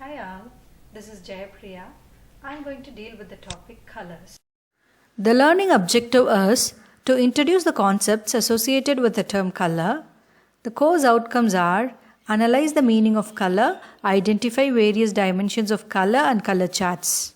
Hi all, this is Jayapriya. I am going to deal with the topic colors. The learning objective is to introduce the concepts associated with the term color. The course outcomes are analyze the meaning of color, identify various dimensions of color and color charts.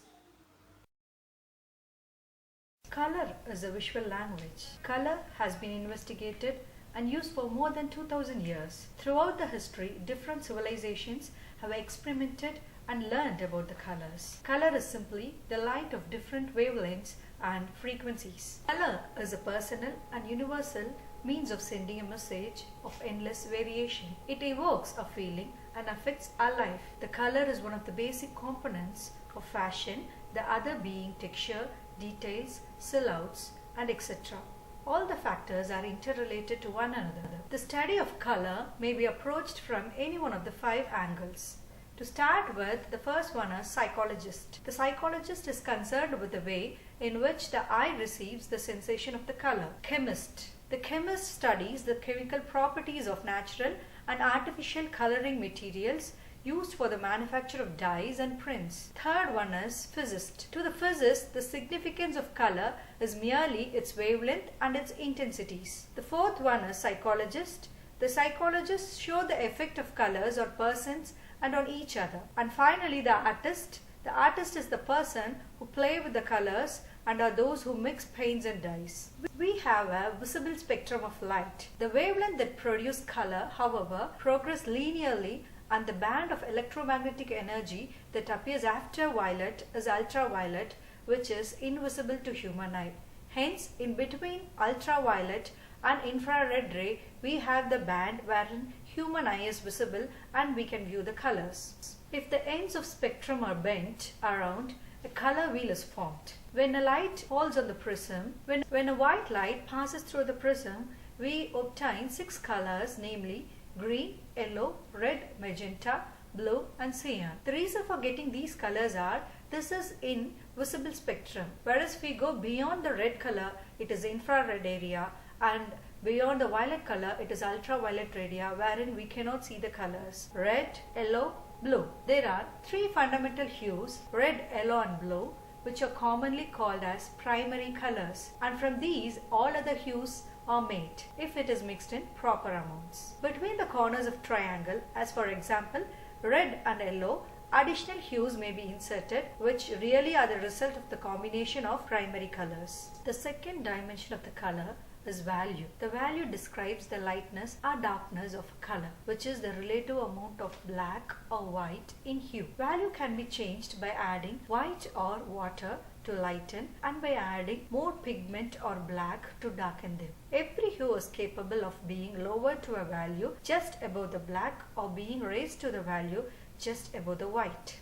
Color is a visual language. Color has been investigated and used for more than 2000 years. Throughout the history, different civilizations have experimented and learned about the colors. Color is simply the light of different wavelengths and frequencies. Color is a personal and universal means of sending a message of endless variation. It evokes a feeling and affects our life. The color is one of the basic components of fashion, the other being texture, details, silhouettes, and etc. All the factors are interrelated to one another. The study of color may be approached from any one of the 5 angles. To start with, the first one is psychologist. The psychologist is concerned with the way in which the eye receives the sensation of the color. Chemist. The chemist studies the chemical properties of natural and artificial coloring materials used for the manufacture of dyes and prints. Third one is physicist. To the physicist, the significance of color is merely its wavelength and its intensities. The fourth one is psychologist. The psychologists show the effect of colors on persons and on each other. And finally, the artist. The artist is the person who play with the colors and are those who mix paints and dyes. We have a visible spectrum of light. The wavelength that produces color, however, progress linearly, and the band of electromagnetic energy that appears after violet is ultraviolet, which is invisible to human eye. Hence, in between ultraviolet and infrared ray, we have the band wherein human eye is visible and we can view the colors. If the ends of spectrum are bent around, a color wheel is formed. When a light falls on the prism, when a white light passes through the prism, we obtain 6 colors, namely green, yellow, red, magenta, blue and cyan. The reason for getting these colors are, this is in visible spectrum, whereas if we go beyond the red color, it is infrared area, and beyond the violet color, it is ultraviolet area, wherein we cannot see the colors red, yellow, blue. There are 3 fundamental hues, red, yellow and blue, which are commonly called as primary colors, and from these all other hues are made if it is mixed in proper amounts. Between the corners of triangle, as for example red and yellow, additional hues may be inserted, which really are the result of the combination of primary colors. The second dimension of the color is value. The value describes the lightness or darkness of a color, which is the relative amount of black or white in hue. Value can be changed by adding white or water to lighten and by adding more pigment or black to darken them. Every hue is capable of being lowered to a value just above the black or being raised to the value just above the white.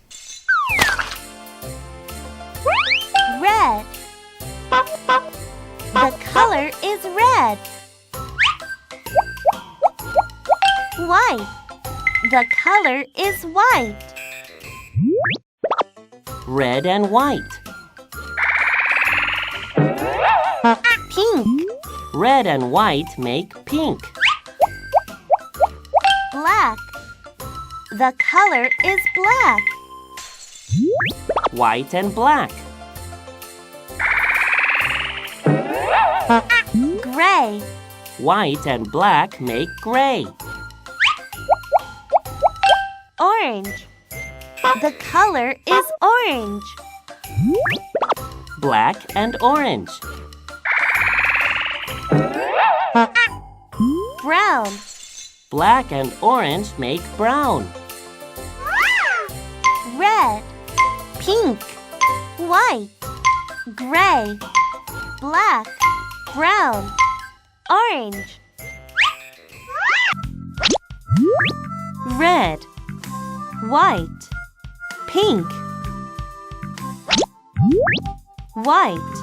Red. The color is red. White. The color is white. Red and white. Pink. Red and white make pink. Black. The color is black. White and black. Gray. White and black make gray. Orange. The color is orange. Black and orange. Brown. Black and orange make brown. Red. Pink. White. Gray. Black. Brown. Orange. Red. White. Pink. White.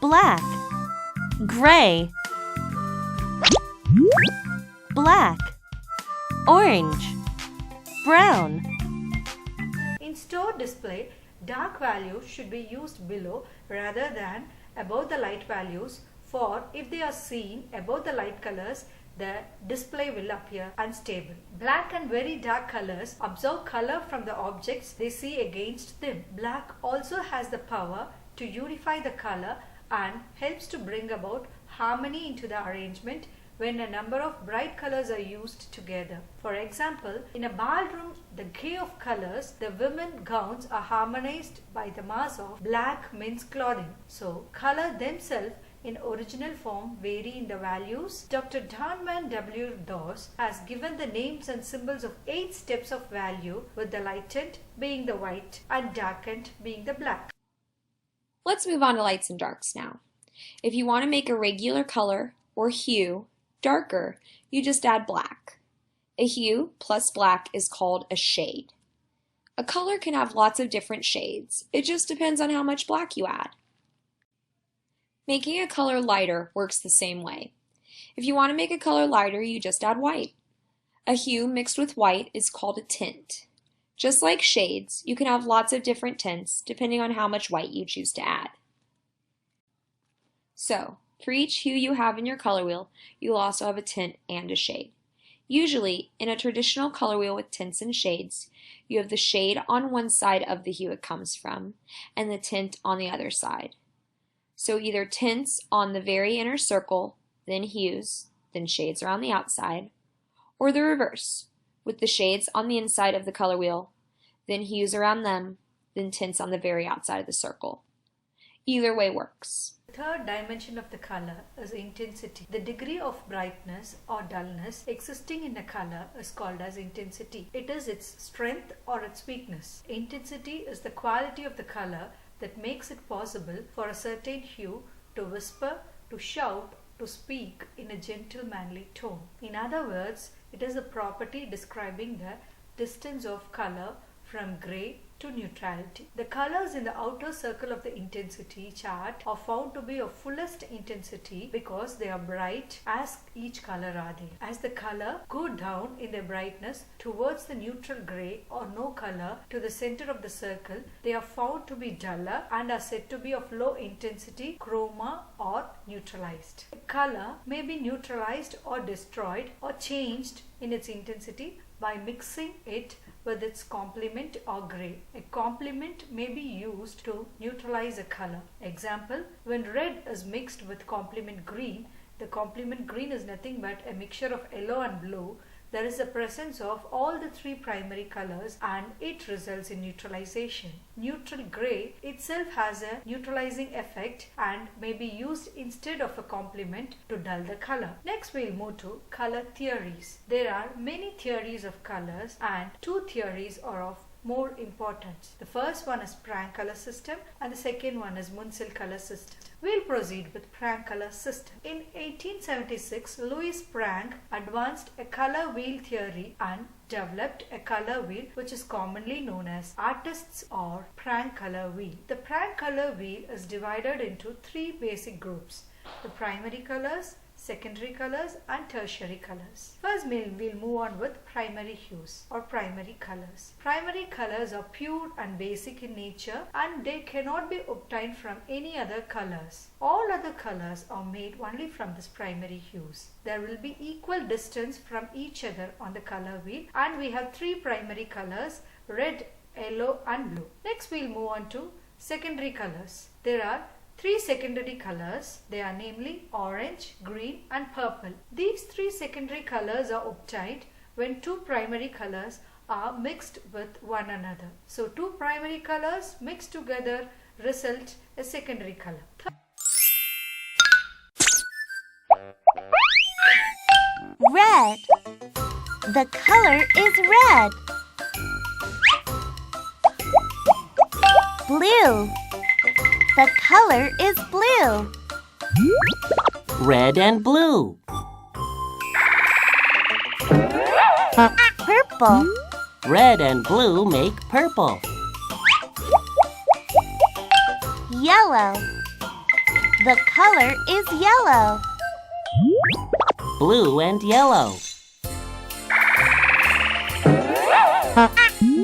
Black. Gray. Black. Orange. Brown. In store display, dark values should be used below rather than above the light values, for if they are seen above the light colors, the display will appear unstable. Black and very dark colors absorb color from the objects they see against them. Black also has the power to unify the color and helps to bring about harmony into the arrangement when a number of bright colors are used together. For example, in a ballroom, the gay of colors, the women gowns are harmonized by the mass of black men's clothing. So, color themselves in original form vary in the values. Dr. Donman W. Dawes has given the names and symbols of 8 steps of value, with the lightened being the white and darkened being the black. Let's move on to lights and darks now. If you want to make a regular color or hue darker, you just add black. A hue plus black is called a shade. A color can have lots of different shades. It just depends on how much black you add. Making a color lighter works the same way. If you want to make a color lighter, you just add white. A hue mixed with white is called a tint. Just like shades, you can have lots of different tints depending on how much white you choose to add. So, for each hue you have in your color wheel, you will also have a tint and a shade. Usually, in a traditional color wheel with tints and shades, you have the shade on one side of the hue it comes from, and the tint on the other side. So either tints on the very inner circle, then hues, then shades around the outside, or the reverse, with the shades on the inside of the color wheel, then hues around them, then tints on the very outside of the circle. Either way works. The third dimension of the color is intensity. The degree of brightness or dullness existing in a color is called as intensity. It is its strength or its weakness. Intensity is the quality of the color that makes it possible for a certain hue to whisper, to shout, to speak in a gentle manly tone. In other words, it is a property describing the distance of color from gray to neutrality. The colors in the outer circle of the intensity chart are found to be of fullest intensity because they are bright as each color are there. As the color go down in their brightness towards the neutral gray or no color to the center of the circle, they are found to be duller and are said to be of low intensity, chroma, or neutralized. A color may be neutralized or destroyed or changed in its intensity by mixing it with its complement or gray. A complement may be used to neutralize a color. Example, when red is mixed with complement green, the complement green is nothing but a mixture of yellow and blue. There is a presence of all the 3 primary colors and it results in neutralization. Neutral gray itself has a neutralizing effect and may be used instead of a complement to dull the color. Next we'll move to color theories. There are many theories of colors and 2 theories are of more importance. The first one is Franck color system and the second one is Munsell color system. We'll proceed with Franck color system. In 1876, Louis Franck advanced a color wheel theory and developed a color wheel which is commonly known as artists or Franck color wheel. The Franck color wheel is divided into 3 basic groups: the primary colors, secondary colors and tertiary colors. First we'll move on with primary hues or primary colors. Primary colors are pure and basic in nature and they cannot be obtained from any other colors. All other colors are made only from this primary hues. There will be equal distance from each other on the color wheel and we have 3 primary colors: red, yellow and blue. Next we'll move on to secondary colors. There are 3 secondary colors. They are namely orange, green and purple. These 3 secondary colors are obtained when 2 primary colors are mixed with one another. So 2 primary colors mixed together result a secondary color. Red. The color is red. Blue. The color is blue. Red and blue. Purple. Red and blue make purple. Yellow. The color is yellow. Blue and yellow.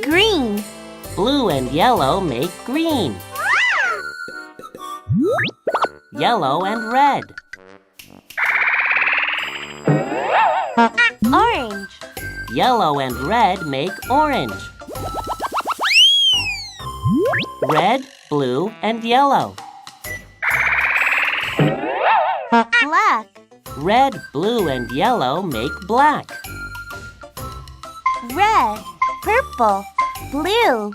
Green. Blue and yellow make green. Yellow and red. Orange. Yellow and red make orange. Red, blue, and yellow. Black. Red, blue, and yellow make black. Red. Purple. Blue.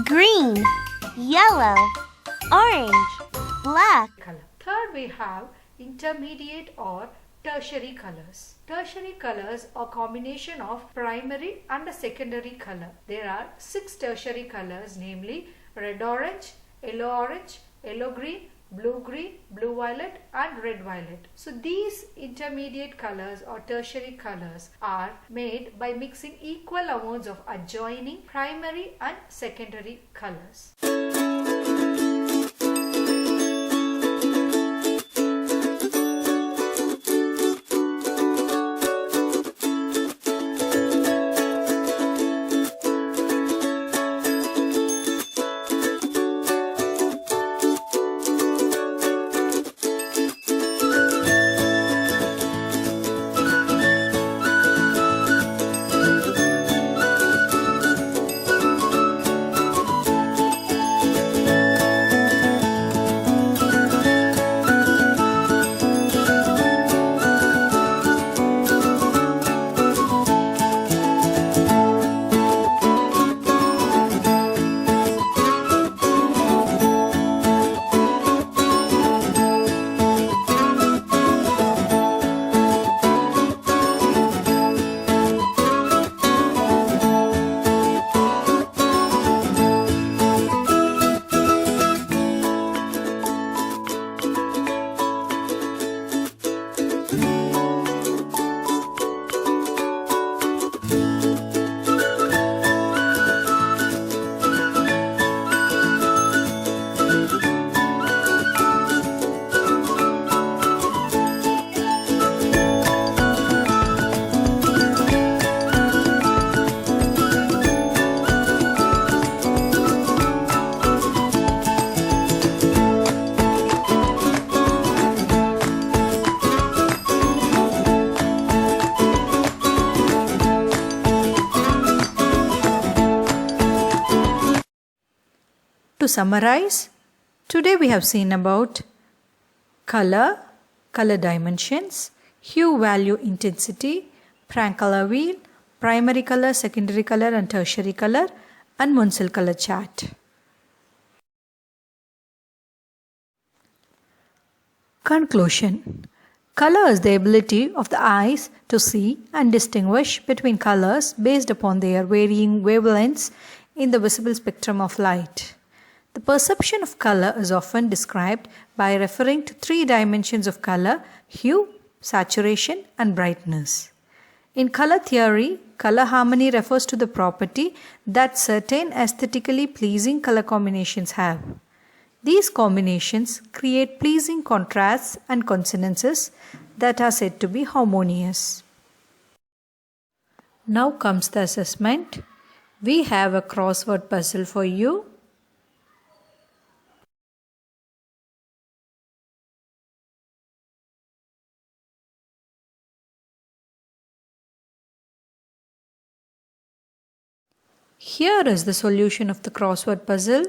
Green. Yellow. Orange. Black. Color. Third, we have intermediate or tertiary colors. Tertiary colors are combination of primary and a secondary color. There are 6 tertiary colors, namely red orange, yellow green, blue violet, and red violet. So these intermediate colors or tertiary colors are made by mixing equal amounts of adjoining primary and secondary colors. To summarize, today we have seen about color, color dimensions, hue value intensity, Frank color wheel, primary color, secondary color and tertiary color, and Munsell color chart. Conclusion. Color is the ability of the eyes to see and distinguish between colors based upon their varying wavelengths in the visible spectrum of light. The perception of color is often described by referring to 3 dimensions of color: hue, saturation, and brightness. In color theory, color harmony refers to the property that certain aesthetically pleasing color combinations have. These combinations create pleasing contrasts and consonances that are said to be harmonious. Now comes the assessment. We have a crossword puzzle for you. Here is the solution of the crossword puzzle.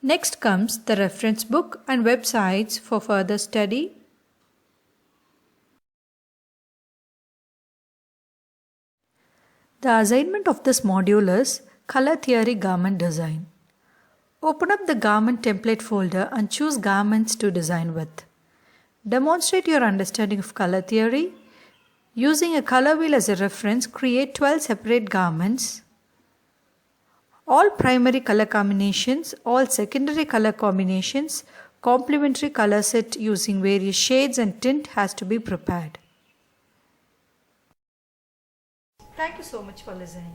Next comes the reference book and websites for further study. The assignment of this module is Color Theory Garment Design. Open up the garment template folder and choose garments to design with. Demonstrate your understanding of color theory. Using a color wheel as a reference, create 12 separate garments. All primary color combinations, all secondary color combinations, complementary color set using various shades and tint has to be prepared. Thank you so much for listening.